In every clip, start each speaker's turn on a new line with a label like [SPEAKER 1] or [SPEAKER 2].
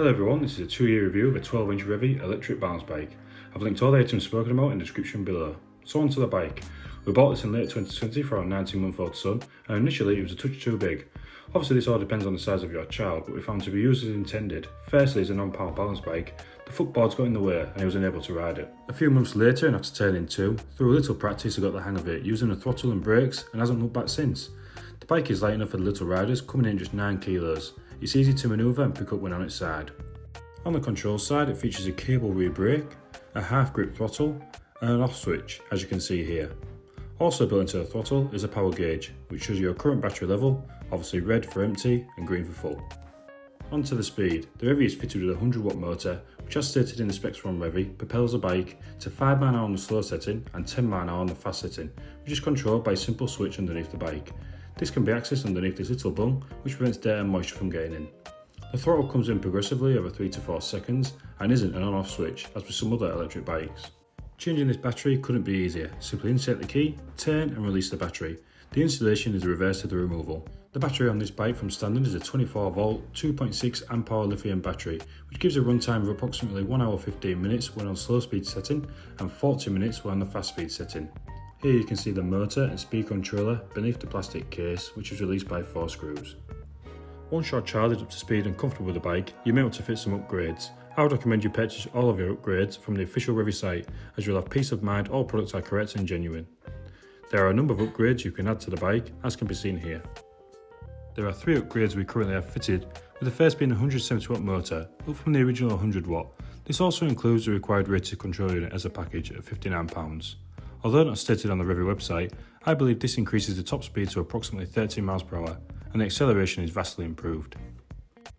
[SPEAKER 1] Hello everyone, this is a 2-year review of a 12-inch Revvi electric balance bike. I've linked all the items spoken about in the description below. So on to the bike. We bought this in late 2020 for our 19-month-old son, and initially it was a touch too big. Obviously this all depends on the size of your child, but we found to be used as intended. Firstly, as a non-power balance bike, the footboards got in the way and he was unable to ride it. A few months later, and after turning 2, through a little practice I got the hang of it, using the throttle and brakes, and hasn't looked back since. The bike is light enough for the little riders, coming in just 9 kilos. It's easy to manoeuvre and pick up when on its side. On the controls side, it features a cable rear brake, a half grip throttle, and an off switch, as you can see here. Also built into the throttle is a power gauge, which shows your current battery level, obviously red for empty and green for full. On to the speed. The Revvi is fitted with a 100-watt motor, which, as stated in the specs from Revvi, propels the bike to 5 mph on the slow setting and 10 mph on the fast setting, which is controlled by a simple switch underneath the bike. This can be accessed underneath this little bung, which prevents dirt and moisture from getting in. The throttle comes in progressively over 3 to 4 seconds and isn't an on-off switch as with some other electric bikes. Changing this battery couldn't be easier. Simply insert the key, turn and release the battery. The installation is the reverse of the removal. The battery on this bike from standard is a 24 volt 2.6 amp hour lithium battery, which gives a runtime of approximately 1 hour 15 minutes when on slow speed setting and 40 minutes when on the fast speed setting. Here you can see the motor and speed controller beneath the plastic case, which is released by 4 screws. Once your child is up to speed and comfortable with the bike, you may want to fit some upgrades. I would recommend you purchase all of your upgrades from the official Revvi site, as you'll have peace of mind all products are correct and genuine. There are a number of upgrades you can add to the bike, as can be seen here. There are 3 upgrades we currently have fitted, with the first being a 170-watt motor, up from the original 100-watt. This also includes the required rated control unit as a package at £59. Although not stated on the Revvi website, I believe this increases the top speed to approximately 13 mph, and the acceleration is vastly improved.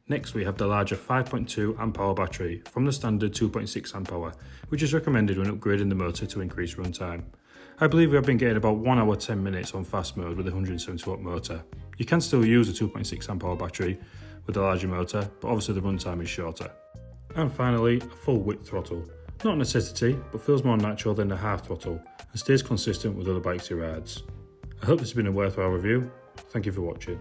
[SPEAKER 1] Next we have the larger 5.2 amp hour battery from the standard 2.6 amp hour, which is recommended when upgrading the motor to increase runtime. I believe we have been getting about 1 hour 10 minutes on fast mode with the 170-watt motor. You can still use a 2.6 amp hour battery with the larger motor, but obviously the runtime is shorter. And finally, a full width throttle. Not a necessity, but feels more natural than the half throttle and stays consistent with other bikes he rides. I hope this has been a worthwhile review. Thank you for watching.